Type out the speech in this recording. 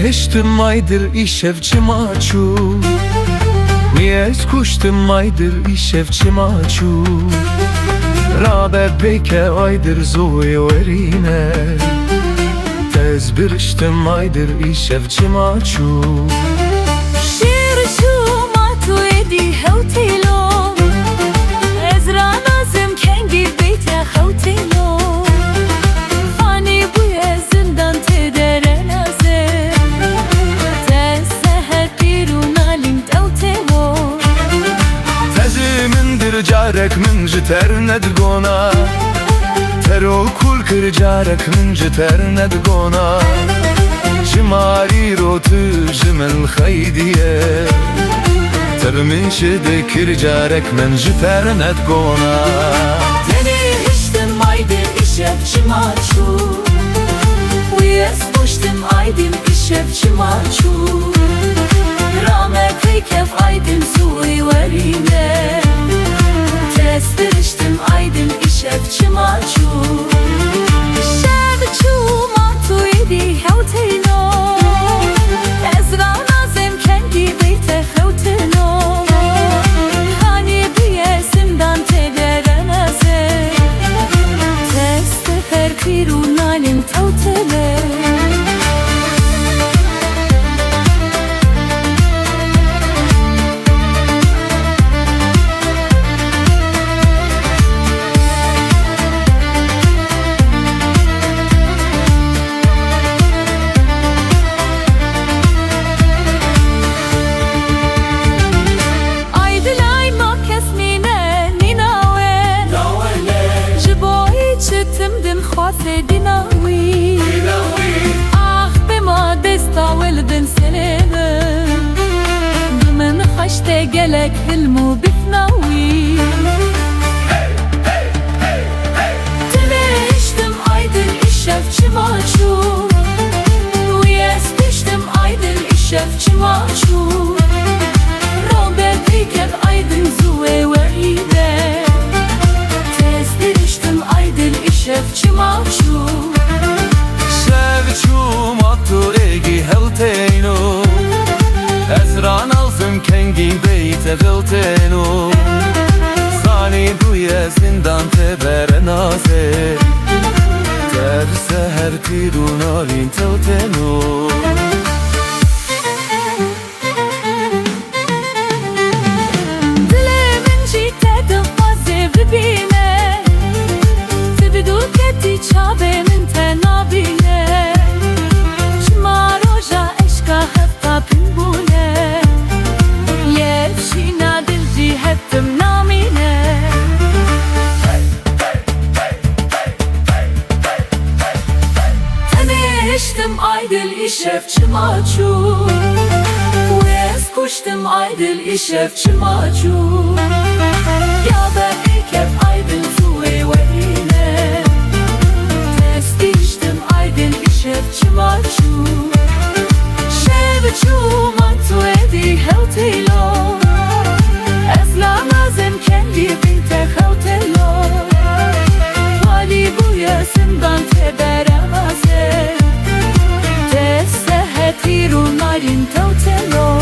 هشتم مایدر ایشف چماچو نیز کشتم مایدر ایشف چماچو رابط بیکه آیدر زوی ورینه تز برشتم مایدر ایشف چماچو شیر چماتو ادی هوتیلو از رانازم کنگی بیت خوتیلو فانی بوی زندان تدره نازه تز سهر پیرون علیم دوتیلو تزی من در جارک من جتر ندگونا ترو کل کر جارک من جتر ندگونا شماری رو تو جمل خیدیه ترمش دکر جارک من جتر ندگونا تنی هشتم مایده ایشف چماچو ویس بوشتم آیدیم ایشف چماچو رامه پیکف آیدیم سوی ورینه تسترشتم آیدیم ایشف چماچو شب چماتو ایدی هوتینو از رانازم کنگی بیت خوتینو هانی بیسمدان تدره نازه تست پر پیرون علیم توتله خواست دیناوی آخ به ما دستا ولدن سنه من خشت گلک حلمو بفناوی تلشتم آیدل ایشف چماچو ویس پشتم آیدل ایشف چماچو رابط بیکر آیدن زوه وریده تسترشتم آیدل ایشف چماچو شب چماتو ایگی هلتینو از ران alsım kengi beyte gıltenu Sani duye zindan tebere naze Terse her tirun alin tevtenu Dilemin jitedim vaze bibine Tibidu keti çabemin tenabine Şma roja eşka hefta pimbule Yevşina dilci hettim namine Teniştim aydil işef çimaçu Wes kuştum aydil işef çimaçu Ya ben ikef aydil suve verine Testiştim aydil işef çimaçu Şevçu mantu edi hevtilo Ezlamazem kendi binte hevtilo Vali bu yaşından teberemaze Tesse hetirun alin tevtelo